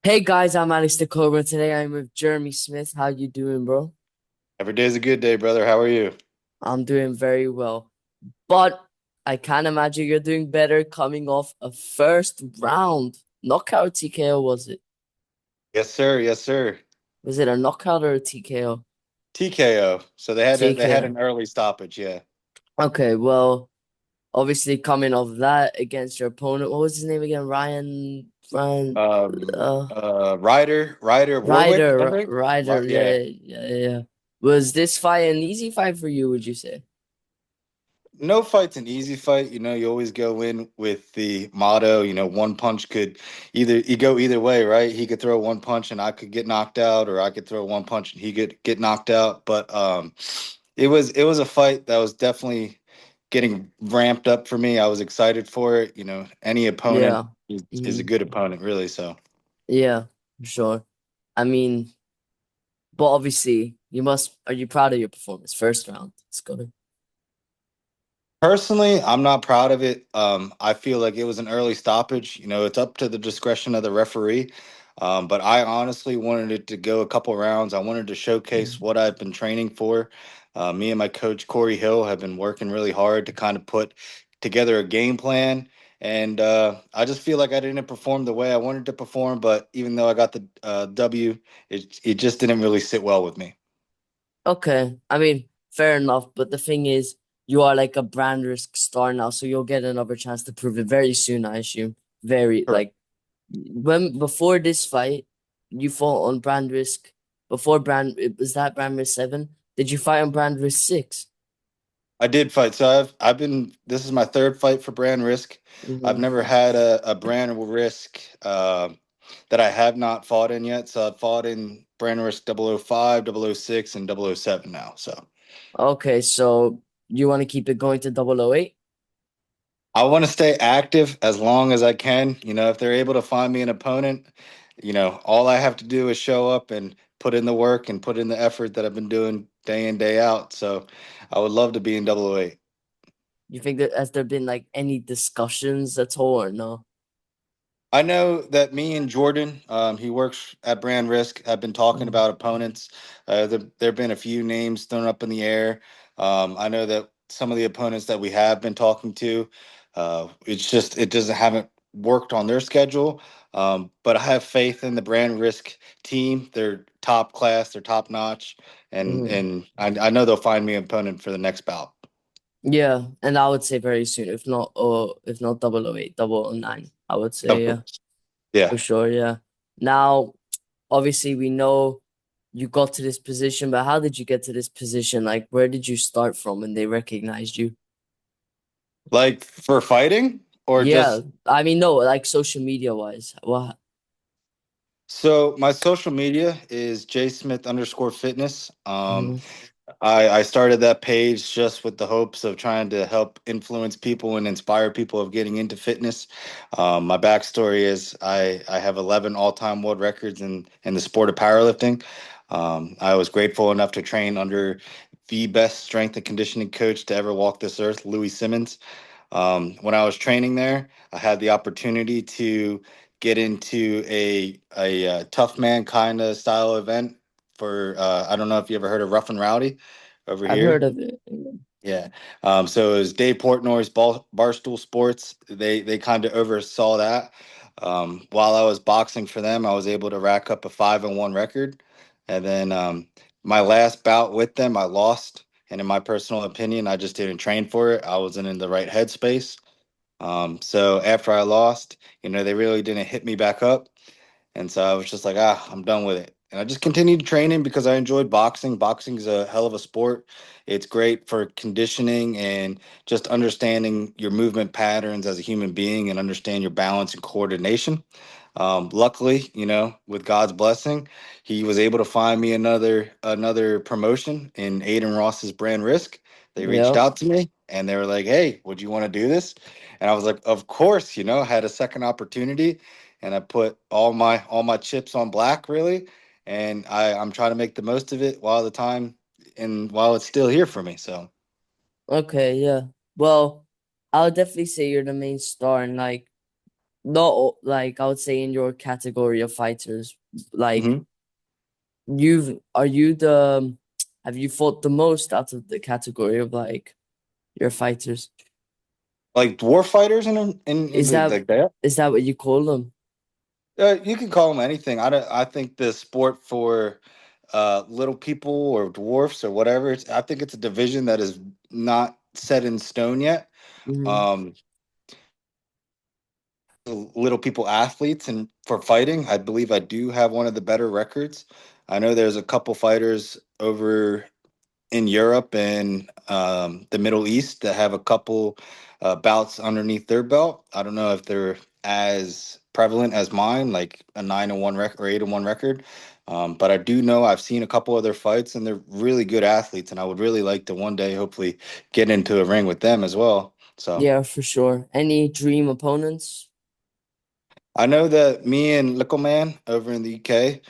Hey guys, I'm Alex the Cobra. Today I'm with Jeremy Smith. How you doing, bro? Every day's a good day, brother. How are you? I'm doing very well. But I can't imagine you're doing better coming off a first round knockout TKO, was it? Yes, sir. Yes, sir. Was it a knockout or a TKO? TKO. So they had TKO. an early stoppage. Yeah. Okay, well, obviously coming off that against your opponent, what was his name again? Ryan, Ryder Warwick, I think. Ryder, Yeah. yeah. Was this fight an easy fight for you, would you say? No fight's an easy fight. You always go in with the motto, one punch could you go either way, right? He could throw one punch and I could get knocked out, or I could throw one punch and he could get knocked out. But it was a fight that was definitely getting ramped up for me. I was excited for it. Any opponent Yeah. is a good opponent, really. So Yeah, sure. I mean, but obviously, are you proud of your performance? First round. It's good. personally, I'm not proud of it. I feel like it was an early stoppage. It's up to the discretion of the referee. But I honestly wanted it to go a couple rounds. I wanted to showcase Mhm. what I've been training for. Me and my coach, Corey Hill, have been working really hard to kind of put together a game plan. And I just feel like I didn't perform the way I wanted to perform. But even though I got the W, it just didn't really sit well with me. Okay. I mean, fair enough. But the thing is, you are like a brand risk star now, so you'll get another chance to prove it very soon, I assume. Very, like, when before this fight, you fought on brand risk. Before was that brand risk 7? Did you fight on brand risk 6? I did fight. So I've been this is my third fight for brand risk. I've Mm-hmm. never had a brand risk that I have not fought in yet. So I've fought in brand risk 005, 006, and 007 now. So Okay, so you want to keep it going to 008? I want to stay active as long as I can. If they're able to find me an opponent, all I have to do is show up and put in the work and put in the effort that I've been doing day in, day out. So I would love to be in 008. You think that has there been like any discussions at all or no? I know that me and Jordan, he works at Brand Risk, have been talking Mm. about opponents. There have been a few names thrown up in the air. I know that some of the opponents that we have been talking to, it's just it doesn't haven't worked on their schedule. But I have faith in the Brand Risk team. They're top class, they're top notch, and Mm. and I know they'll find me an opponent for the next bout. Yeah, and I would say very soon, if not 008, 009, I would say, yeah, Yeah. for sure, yeah. Now, obviously we know you got to this position, but how did you get to this position? Like, where did you start from when they recognized you? Like for fighting or Yeah, just. I mean, no, like social media wise. What? So my social media is jsmith_fitness. Mhm. I started that page just with the hopes of trying to help influence people and inspire people of getting into fitness. My backstory is I have 11 all-time world records in the sport of powerlifting. I was grateful enough to train under the best strength and conditioning coach to ever walk this earth, Louis Simmons. When I was training there, I had the opportunity to get into a tough man kind of style event for I don't know if you ever heard of Rough and Rowdy over I've heard here. of it. Yeah. So it was Dave Portnoy's Barstool Sports. They kind of oversaw that. While I was boxing for them, I was able to rack up a 5-1 record. And then my last bout with them, I lost. And in my personal opinion, I just didn't train for it. I wasn't in the right headspace. So after I lost, they really didn't hit me back up. And so I was just like, I'm done with it. And I just continued training because I enjoyed boxing. Boxing is a hell of a sport. It's great for conditioning and just understanding your movement patterns as a human being and understand your balance and coordination. Luckily, with God's blessing, he was able to find me another promotion in Aiden Ross's brand risk. They reached Yeah. out to me and they were like, "Hey, would you want to do this?" And I was like, "Of course." I had a second opportunity, and I put all my chips on black, really. And I'm trying to make the most of it while the time and while it's still here for me. So Okay, yeah. Well, I would definitely say you're the main star, and like not like I would say in your category of fighters, like Hmm. are you the have you fought the most out of the category of like your fighters? Like dwarf fighters in Is that like that. is that what you call them? You can call them anything. I don't. I think the sport for little people or dwarfs or whatever. I think it's a division that is not set in stone yet. Hmm. Um, Little people athletes and for fighting, I believe I do have one of the better records. I know there's a couple fighters over in Europe and the Middle East that have a couple bouts underneath their belt. I don't know if they're as prevalent as mine, like a 9-1 record or 8-1 record. But I do know I've seen a couple of their fights and they're really good athletes. And I would really like to one day hopefully get into a ring with them as well. So Yeah, for sure. Any dream opponents? I know that me and LIKKLE over in the UK.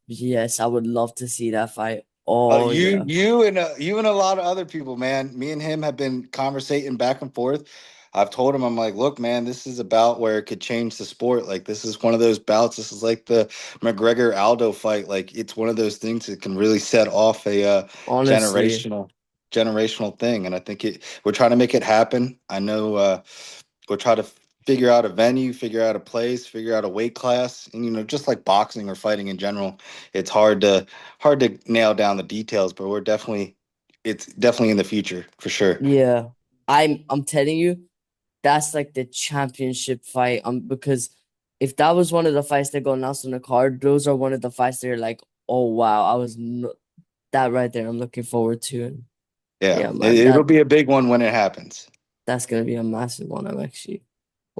Yes, I would love to see that fight. Oh yeah, You and a lot of other people, man. Me and him have been conversating back and forth. I've told him, I'm like, look, man, this is a bout where it could change the sport. Like, this is one of those bouts. This is like the McGregor Aldo fight. Like, it's one of those things that can really set off a honestly, generational generational thing. And I think we're trying to make it happen. I know we'll try to figure out a venue, figure out a place, figure out a weight class, and just like boxing or fighting in general, it's hard to nail down the details, but it's definitely in the future for sure. yeah. I'm telling you, that's like the championship fight. Because if that was one of the fights that got announced on the card, those are one of the fights that are like, oh wow, that right there. I'm looking forward to it. Yeah, Yeah, man, it'll be a big one when it happens. that's gonna be a massive one. I'm actually,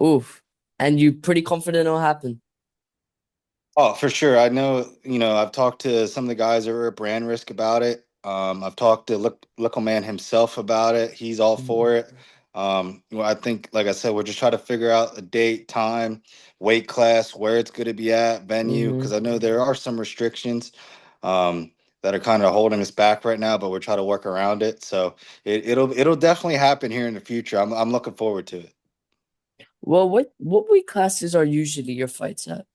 oof. And you pretty confident it'll happen? Oh, for sure. I know, I've talked to some of the guys over at Brand Risk about it. I've talked to Little Man himself about it. He's all for it. I think, like I said, we're just trying to figure out a date, time, weight class, where it's going to be at, venue, Mm-hmm. because I know there are some restrictions um, that are kind of holding us back right now, but we're trying to work around it. So it'll definitely happen here in the future. I'm looking forward to it. Well, what weight classes are usually your fights at?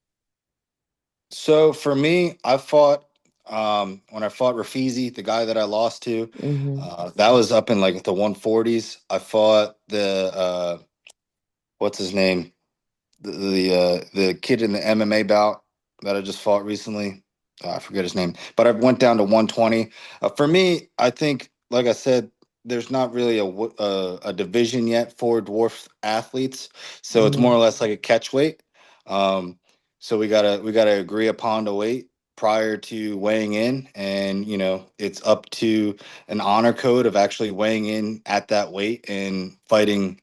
So for me, I fought when I fought Rafizi, the guy that I lost to. Mm-hmm. That was up in like the 140s. I fought the what's his name? The kid in the MMA bout that I just fought recently. I forget his name, but I went down to 120. For me, I think, like I said, there's not really a division yet for dwarf athletes, so it's more Mm-hmm. or less like a catch weight. Um, so we gotta agree upon the weight prior to weighing in, and it's up to an honor code of actually weighing in at that weight and fighting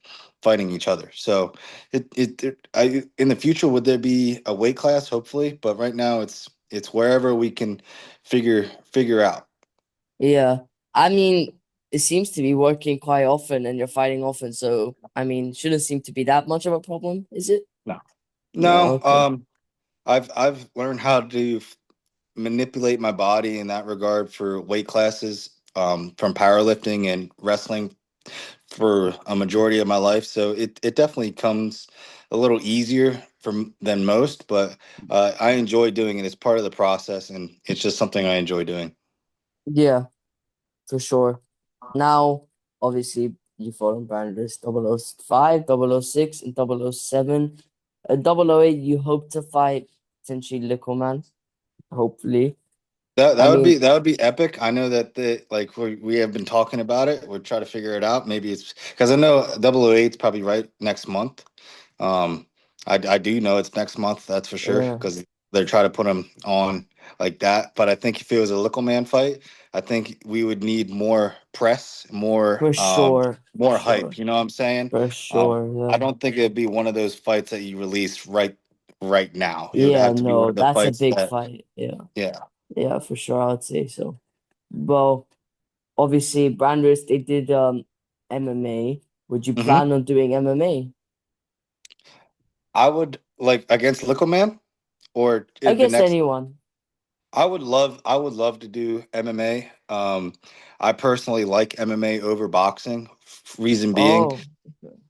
each other. So in the future, would there be a weight class? Hopefully, but right now it's wherever we can figure out. Yeah. I mean, it seems to be working quite often and you're fighting often, so I mean, shouldn't seem to be that much of a problem, is it? No, No, no. okay. I've learned how to manipulate my body in that regard for weight classes, from powerlifting and wrestling for a majority of my life. So it definitely comes a little easier than most, but I enjoy doing it. It's part of the process, and it's just something I enjoy doing. Yeah, for sure. Now, obviously, you fought on Branders 005, 006, and 007. 008, you hope to fight potentially Little Man, hopefully. That I that would be mean, that would be epic. I know that we have been talking about it. We'll try to figure it out. Maybe it's because I know 008's probably right next month. Um, I do know it's next month. That's for sure yeah, because they're trying to put him on like that. But I think if it was a Little Man fight, I think we would need more press, for sure, for more sure, hype. You know what I'm saying? for Um, sure. I Yeah. don't think it'd be one of those fights that you release right now. It would Yeah, have to be one no, of the that's a fights big that, fight. Yeah. yeah. Yeah, for sure, I would say so. Well, obviously, Branders, they did MMA. Would you Hmm. plan on doing MMA? I would like against Lickle Man or the Against next. anyone. I would love to do MMA. I personally like MMA over boxing. Reason being, Oh.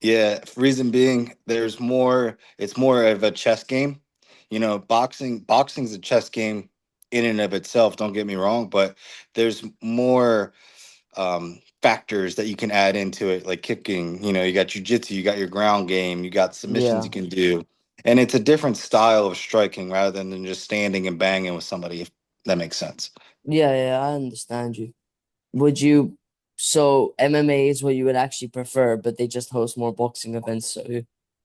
Yeah, reason being, there's more. It's more of a chess game. You know, boxing's a chess game in and of itself. Don't get me wrong, but there's more factors that you can add into it, like kicking. You know, you got jujitsu, you got your ground game, you got submissions you Yeah. can do, and it's a different style of striking rather than just standing and banging with somebody. If that makes sense. Yeah, yeah, I understand you. Would you, so MMA is what you would actually prefer, but they just host more boxing events, so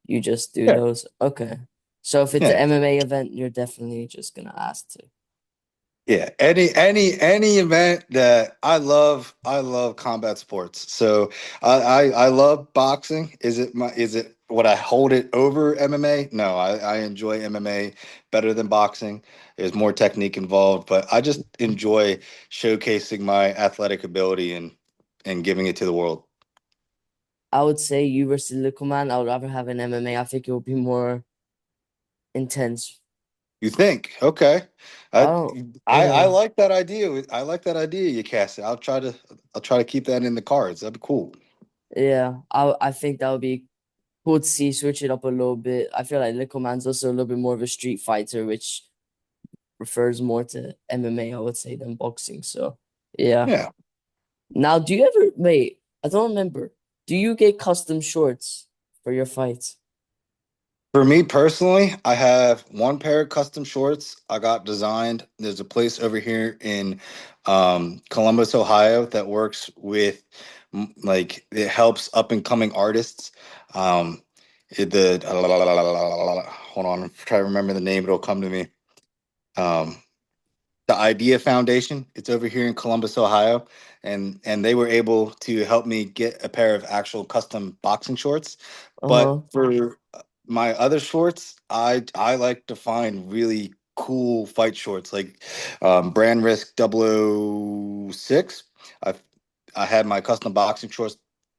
you just do Yeah, those. Okay. So if it's an yeah. MMA event, you're definitely just gonna ask to. Yeah, any event that I love combat sports. So I love boxing. Is it would I hold it over MMA? No, I enjoy MMA better than boxing. There's more technique involved, but I just enjoy showcasing my athletic ability and giving it to the world. I would say you versus Little Man. I would rather have an MMA. I think it would be more intense. You think? Okay. I I don't, I yeah, like that idea. I like that idea you cast it. I'll try to keep that in the cards. That'd be cool. yeah. I think that would be cool to see, switch it up a little bit. I feel like Little Man's also a little bit more of a street fighter, which refers more to MMA, I would say, than boxing. So yeah. Yeah. Now, do you ever wait? I don't remember. Do you get custom shorts for your fights? For me personally, I have one pair of custom shorts I got designed. There's a place over here in Columbus, Ohio that works with like it helps up and coming artists. Um, the hold on, I'm trying to remember the name. It'll come to me. Um, the Idea Foundation. It's over here in Columbus, Ohio, and they were able to help me get a pair of actual custom boxing shorts. But Uh-huh. for my other shorts, I like to find really cool fight shorts like Brand Risk 006. I I had my custom boxing shorts.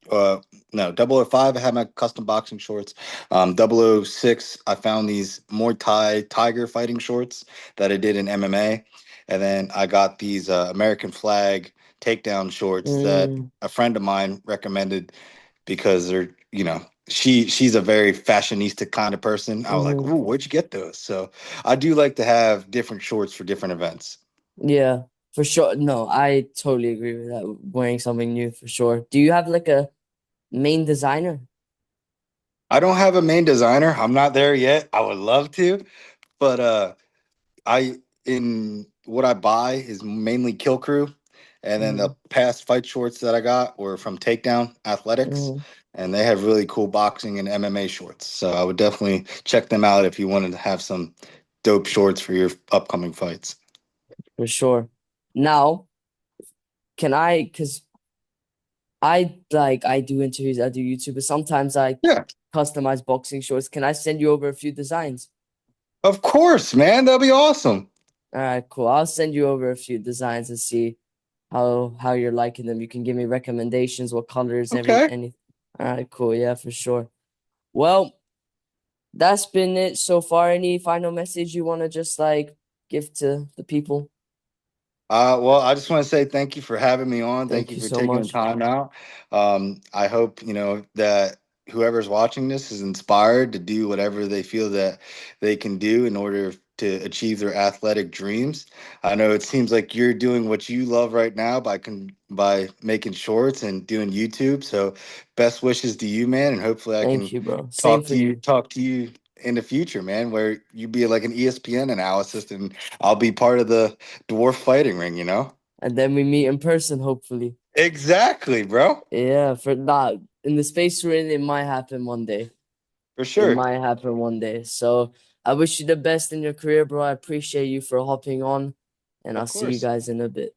Uh, no, 005. I had my custom boxing shorts. 006. I found these Muay Thai tiger fighting shorts that I did in MMA. And then I got these American flag takedown shorts that Mm, a friend of mine recommended because they're, you know, she's a very fashionista kind of person. I was like, mm-hmm. "Ooh, where'd you get those?" So I do like to have different shorts for different events. Yeah, for sure. No, I totally agree with that. Wearing something new for sure. Do you have like a main designer? I don't have a main designer. I'm not there yet. I would love to, but I in what I buy is mainly Kill Crew, and then the Mm, past fight shorts that I got were from Takedown Athletics, mm, and they have really cool boxing and MMA shorts. So I would definitely check them out if you wanted to have some dope shorts for your upcoming fights. for sure. Now, can I, because I do interviews, I do YouTube, but sometimes I Yeah, customize boxing shorts. Can I send you over a few designs? of course, man. That'd be awesome. All right, cool. I'll send you over a few designs and see how you're liking them. You can give me recommendations, what colors, Okay. any. All right, cool. Yeah, for sure. Well, that's been it so far. Any final message you want to just like give to the people? Well, I just want to say thank you for having me on. Thank Thank you you for so taking the much. time out. I hope, you know, that whoever's watching this is inspired to do whatever they feel that they can do in order to achieve their athletic dreams. I know it seems like you're doing what you love right now by making shorts and doing YouTube. So best wishes to you, man, and hopefully I Thank can you, bro. Same for you. talk to you in the future, man, where you be like an ESPN analysis and I'll be part of the dwarf fighting ring, you know? And then we meet in person, hopefully. Exactly, bro. Yeah, for not in the space we're in, it might happen one day. For It sure. might happen one day. So I wish you the best in your career, bro. I appreciate you for hopping on, and I'll Of see you course. guys in a bit.